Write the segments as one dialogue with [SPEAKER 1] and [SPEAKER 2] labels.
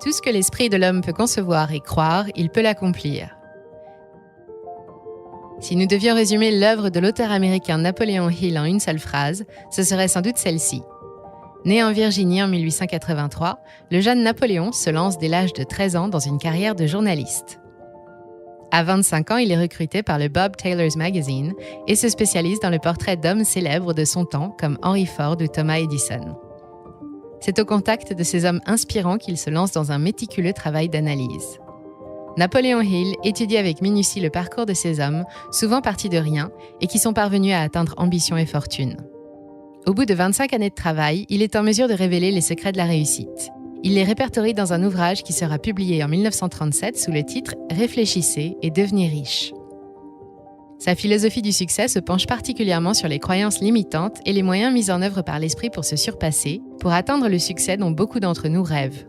[SPEAKER 1] Tout ce que l'esprit de l'homme peut concevoir et croire, il peut l'accomplir. Si nous devions résumer l'œuvre de l'auteur américain Napoléon Hill en une seule phrase, ce serait sans doute celle-ci. Né en Virginie en 1883, le jeune Napoléon se lance dès l'âge de 13 ans dans une carrière de journaliste. À 25 ans, il est recruté par le Bob Taylor's Magazine et se spécialise dans le portrait d'hommes célèbres de son temps comme Henry Ford ou Thomas Edison. C'est au contact de ces hommes inspirants qu'il se lance dans un méticuleux travail d'analyse. Napoléon Hill étudie avec minutie le parcours de ces hommes, souvent partis de rien, et qui sont parvenus à atteindre ambition et fortune. Au bout de 25 années de travail, il est en mesure de révéler les secrets de la réussite. Il les répertorie dans un ouvrage qui sera publié en 1937 sous le titre « Réfléchissez et devenez riche ». Sa philosophie du succès se penche particulièrement sur les croyances limitantes et les moyens mis en œuvre par l'esprit pour se surpasser, pour atteindre le succès dont beaucoup d'entre nous rêvent.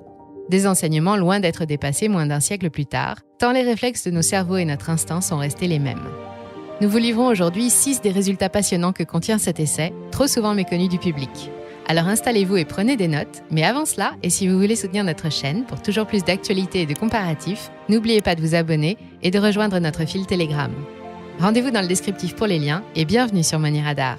[SPEAKER 1] Des enseignements loin d'être dépassés moins d'un siècle plus tard, tant les réflexes de nos cerveaux et notre instinct sont restés les mêmes. Nous vous livrons aujourd'hui 6 des résultats passionnants que contient cet essai, trop souvent méconnu du public. Alors installez-vous et prenez des notes, mais avant cela, et si vous voulez soutenir notre chaîne pour toujours plus d'actualités et de comparatifs, n'oubliez pas de vous abonner et de rejoindre notre fil Telegram. Rendez-vous dans le descriptif pour les liens et bienvenue sur Money Radar.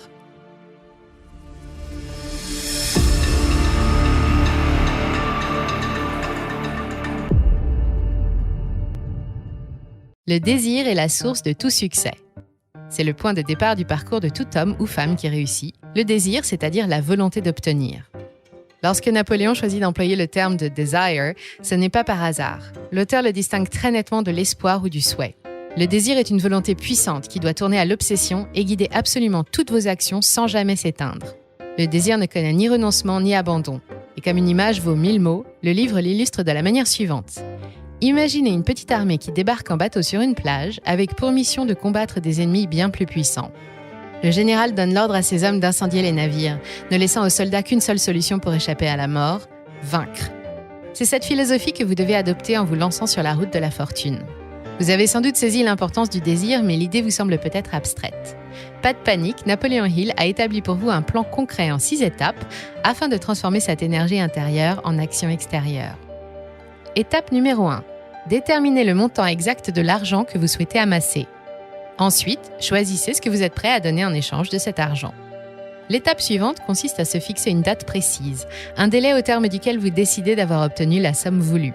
[SPEAKER 1] Le désir est la source de tout succès. C'est le point de départ du parcours de tout homme ou femme qui réussit. Le désir, c'est-à-dire la volonté d'obtenir. Lorsque Napoléon choisit d'employer le terme de « desire », ce n'est pas par hasard. L'auteur le distingue très nettement de l'espoir ou du souhait. Le désir est une volonté puissante qui doit tourner à l'obsession et guider absolument toutes vos actions sans jamais s'éteindre. Le désir ne connaît ni renoncement ni abandon. Et comme une image vaut 1000 mots, le livre l'illustre de la manière suivante. Imaginez une petite armée qui débarque en bateau sur une plage avec pour mission de combattre des ennemis bien plus puissants. Le général donne l'ordre à ses hommes d'incendier les navires, ne laissant aux soldats qu'une seule solution pour échapper à la mort, vaincre. C'est cette philosophie que vous devez adopter en vous lançant sur la route de la fortune. Vous avez sans doute saisi l'importance du désir, mais l'idée vous semble peut-être abstraite. Pas de panique, Napoléon Hill a établi pour vous un plan concret en 6 étapes afin de transformer cette énergie intérieure en action extérieure. Étape numéro 1. Déterminez le montant exact de l'argent que vous souhaitez amasser. Ensuite, choisissez ce que vous êtes prêt à donner en échange de cet argent. L'étape suivante consiste à se fixer une date précise, un délai au terme duquel vous décidez d'avoir obtenu la somme voulue.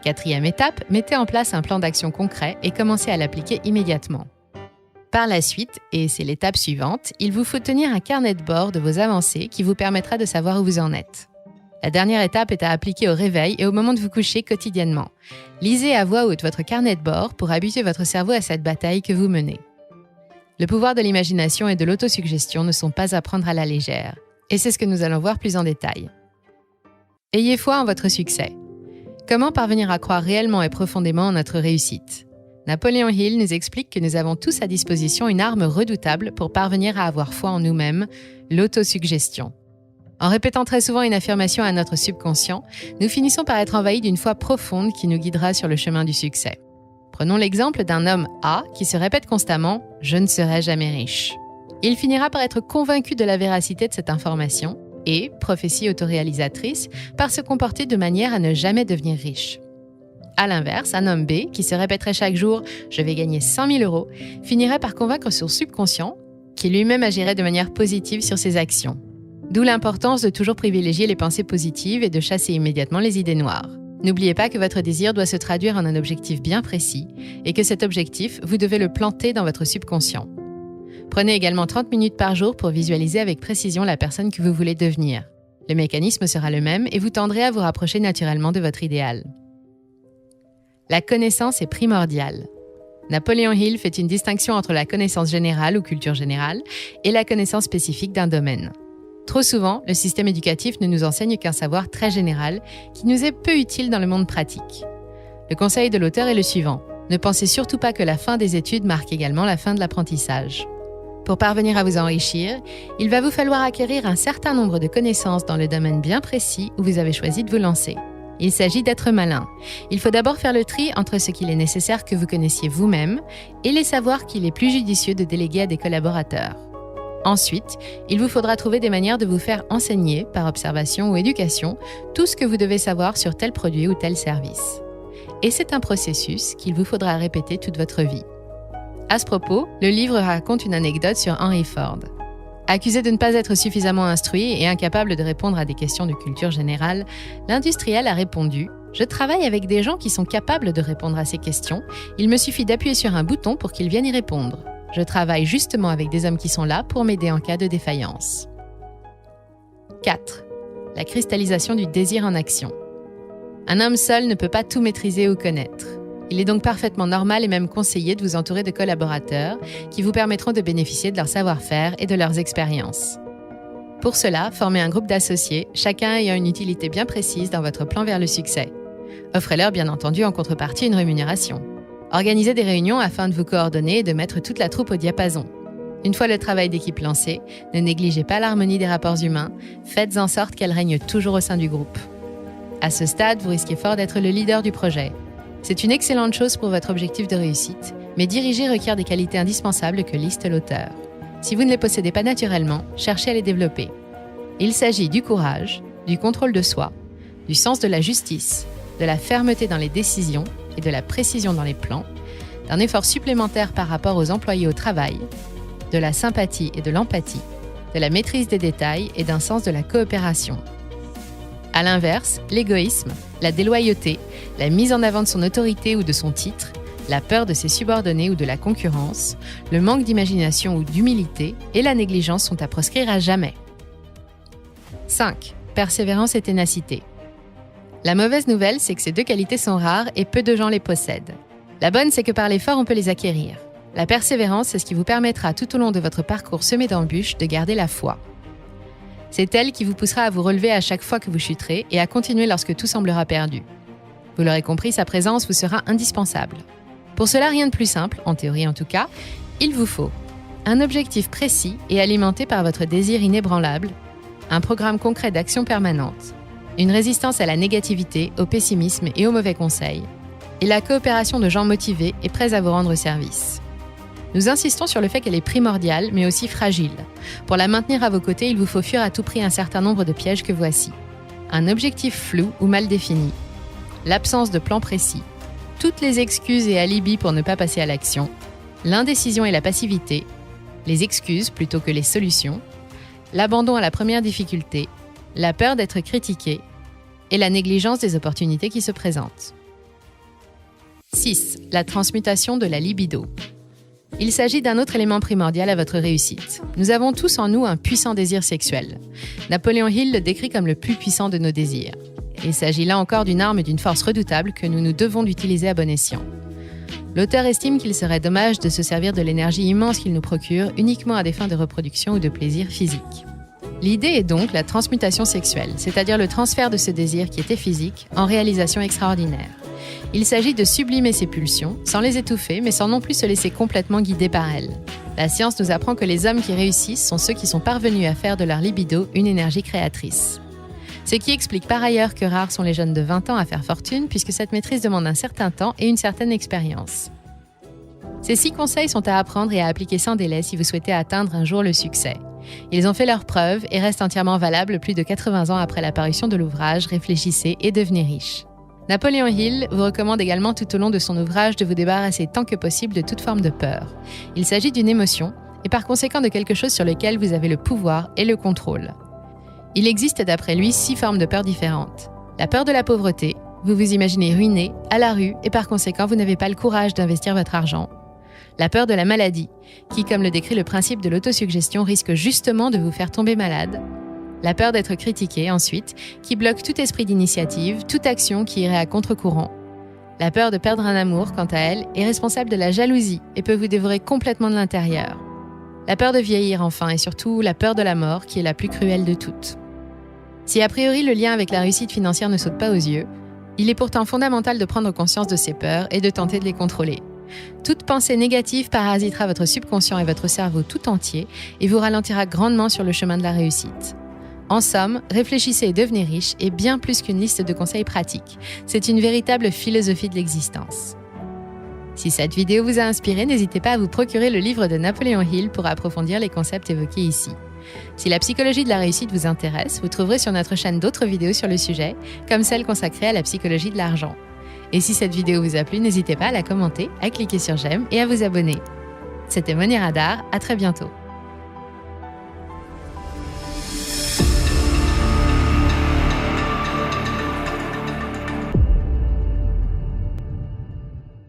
[SPEAKER 1] 4e étape, mettez en place un plan d'action concret et commencez à l'appliquer immédiatement. Par la suite, et c'est l'étape suivante, il vous faut tenir un carnet de bord de vos avancées qui vous permettra de savoir où vous en êtes. La dernière étape est à appliquer au réveil et au moment de vous coucher quotidiennement. Lisez à voix haute votre carnet de bord pour habituer votre cerveau à cette bataille que vous menez. Le pouvoir de l'imagination et de l'autosuggestion ne sont pas à prendre à la légère. Et c'est ce que nous allons voir plus en détail. Ayez foi en votre succès. Comment parvenir à croire réellement et profondément en notre réussite ? Napoléon Hill nous explique que nous avons tous à disposition une arme redoutable pour parvenir à avoir foi en nous-mêmes, l'autosuggestion. En répétant très souvent une affirmation à notre subconscient, nous finissons par être envahis d'une foi profonde qui nous guidera sur le chemin du succès. Prenons l'exemple d'un homme A qui se répète constamment « Je ne serai jamais riche ». Il finira par être convaincu de la véracité de cette information et, prophétie autoréalisatrice, par se comporter de manière à ne jamais devenir riche. À l'inverse, un homme B qui se répéterait chaque jour « Je vais gagner 100 000 € » finirait par convaincre son subconscient qui lui-même agirait de manière positive sur ses actions. D'où l'importance de toujours privilégier les pensées positives et de chasser immédiatement les idées noires. N'oubliez pas que votre désir doit se traduire en un objectif bien précis et que cet objectif, vous devez le planter dans votre subconscient. Prenez également 30 minutes par jour pour visualiser avec précision la personne que vous voulez devenir. Le mécanisme sera le même et vous tendrez à vous rapprocher naturellement de votre idéal. La connaissance est primordiale. Napoléon Hill fait une distinction entre la connaissance générale ou culture générale et la connaissance spécifique d'un domaine. Trop souvent, le système éducatif ne nous enseigne qu'un savoir très général qui nous est peu utile dans le monde pratique. Le conseil de l'auteur est le suivant. Ne pensez surtout pas que la fin des études marque également la fin de l'apprentissage. Pour parvenir à vous enrichir, il va vous falloir acquérir un certain nombre de connaissances dans le domaine bien précis où vous avez choisi de vous lancer. Il s'agit d'être malin. Il faut d'abord faire le tri entre ce qu'il est nécessaire que vous connaissiez vous-même et les savoirs qu'il est plus judicieux de déléguer à des collaborateurs. Ensuite, il vous faudra trouver des manières de vous faire enseigner, par observation ou éducation, tout ce que vous devez savoir sur tel produit ou tel service. Et c'est un processus qu'il vous faudra répéter toute votre vie. À ce propos, le livre raconte une anecdote sur Henry Ford. Accusé de ne pas être suffisamment instruit et incapable de répondre à des questions de culture générale, l'industriel a répondu « Je travaille avec des gens qui sont capables de répondre à ces questions. Il me suffit d'appuyer sur un bouton pour qu'ils viennent y répondre. Je travaille justement avec des hommes qui sont là pour m'aider en cas de défaillance. » 4. La cristallisation du désir en action. Un homme seul ne peut pas tout maîtriser ou connaître. Il est donc parfaitement normal et même conseillé de vous entourer de collaborateurs qui vous permettront de bénéficier de leur savoir-faire et de leurs expériences. Pour cela, formez un groupe d'associés, chacun ayant une utilité bien précise dans votre plan vers le succès. Offrez-leur bien entendu en contrepartie une rémunération. Organisez des réunions afin de vous coordonner et de mettre toute la troupe au diapason. Une fois le travail d'équipe lancé, ne négligez pas l'harmonie des rapports humains, faites en sorte qu'elle règne toujours au sein du groupe. À ce stade, vous risquez fort d'être le leader du projet. C'est une excellente chose pour votre objectif de réussite, mais diriger requiert des qualités indispensables que liste l'auteur. Si vous ne les possédez pas naturellement, cherchez à les développer. Il s'agit du courage, du contrôle de soi, du sens de la justice, de la fermeté dans les décisions et de la précision dans les plans, d'un effort supplémentaire par rapport aux employés au travail, de la sympathie et de l'empathie, de la maîtrise des détails et d'un sens de la coopération. À l'inverse, l'égoïsme, la déloyauté, la mise en avant de son autorité ou de son titre, la peur de ses subordonnés ou de la concurrence, le manque d'imagination ou d'humilité et la négligence sont à proscrire à jamais. 5. Persévérance et ténacité. La mauvaise nouvelle, c'est que ces deux qualités sont rares et peu de gens les possèdent. La bonne, c'est que par l'effort, on peut les acquérir. La persévérance, c'est ce qui vous permettra tout au long de votre parcours semé d'embûches de garder la foi. C'est elle qui vous poussera à vous relever à chaque fois que vous chuterez et à continuer lorsque tout semblera perdu. Vous l'aurez compris, sa présence vous sera indispensable. Pour cela, rien de plus simple, en théorie en tout cas, il vous faut un objectif précis et alimenté par votre désir inébranlable, un programme concret d'action permanente, une résistance à la négativité, au pessimisme et aux mauvais conseils, et la coopération de gens motivés et prêts à vous rendre service. Nous insistons sur le fait qu'elle est primordiale, mais aussi fragile. Pour la maintenir à vos côtés, il vous faut fuir à tout prix un certain nombre de pièges que voici. Un objectif flou ou mal défini, l'absence de plan précis, toutes les excuses et alibis pour ne pas passer à l'action, l'indécision et la passivité, les excuses plutôt que les solutions, l'abandon à la première difficulté, la peur d'être critiqué et la négligence des opportunités qui se présentent. 6. La transmutation de la libido. Il s'agit d'un autre élément primordial à votre réussite. Nous avons tous en nous un puissant désir sexuel. Napoléon Hill le décrit comme le plus puissant de nos désirs. Il s'agit là encore d'une arme et d'une force redoutable que nous nous devons d'utiliser à bon escient. L'auteur estime qu'il serait dommage de se servir de l'énergie immense qu'il nous procure uniquement à des fins de reproduction ou de plaisir physique. L'idée est donc la transmutation sexuelle, c'est-à-dire le transfert de ce désir qui était physique en réalisation extraordinaire. Il s'agit de sublimer ses pulsions, sans les étouffer, mais sans non plus se laisser complètement guider par elles. La science nous apprend que les hommes qui réussissent sont ceux qui sont parvenus à faire de leur libido une énergie créatrice. Ce qui explique par ailleurs que rares sont les jeunes de 20 ans à faire fortune, puisque cette maîtrise demande un certain temps et une certaine expérience. Ces 6 conseils sont à apprendre et à appliquer sans délai si vous souhaitez atteindre un jour le succès. Ils ont fait leurs preuves et restent entièrement valables plus de 80 ans après la parution de l'ouvrage « Réfléchissez et devenez riche ». Napoléon Hill vous recommande également tout au long de son ouvrage de vous débarrasser tant que possible de toute forme de peur. Il s'agit d'une émotion et par conséquent de quelque chose sur lequel vous avez le pouvoir et le contrôle. Il existe d'après lui 6 formes de peur différentes. La peur de la pauvreté, vous vous imaginez ruiné, à la rue et par conséquent vous n'avez pas le courage d'investir votre argent. La peur de la maladie, qui comme le décrit le principe de l'autosuggestion risque justement de vous faire tomber malade. La peur d'être critiqué, ensuite, qui bloque tout esprit d'initiative, toute action qui irait à contre-courant. La peur de perdre un amour, quant à elle, est responsable de la jalousie et peut vous dévorer complètement de l'intérieur. La peur de vieillir, enfin, et surtout la peur de la mort, qui est la plus cruelle de toutes. Si a priori le lien avec la réussite financière ne saute pas aux yeux, il est pourtant fondamental de prendre conscience de ces peurs et de tenter de les contrôler. Toute pensée négative parasitera votre subconscient et votre cerveau tout entier et vous ralentira grandement sur le chemin de la réussite. En somme, réfléchissez et devenez riche est bien plus qu'une liste de conseils pratiques. C'est une véritable philosophie de l'existence. Si cette vidéo vous a inspiré, n'hésitez pas à vous procurer le livre de Napoléon Hill pour approfondir les concepts évoqués ici. Si la psychologie de la réussite vous intéresse, vous trouverez sur notre chaîne d'autres vidéos sur le sujet, comme celle consacrée à la psychologie de l'argent. Et si cette vidéo vous a plu, n'hésitez pas à la commenter, à cliquer sur j'aime et à vous abonner. C'était Money Radar, à très bientôt.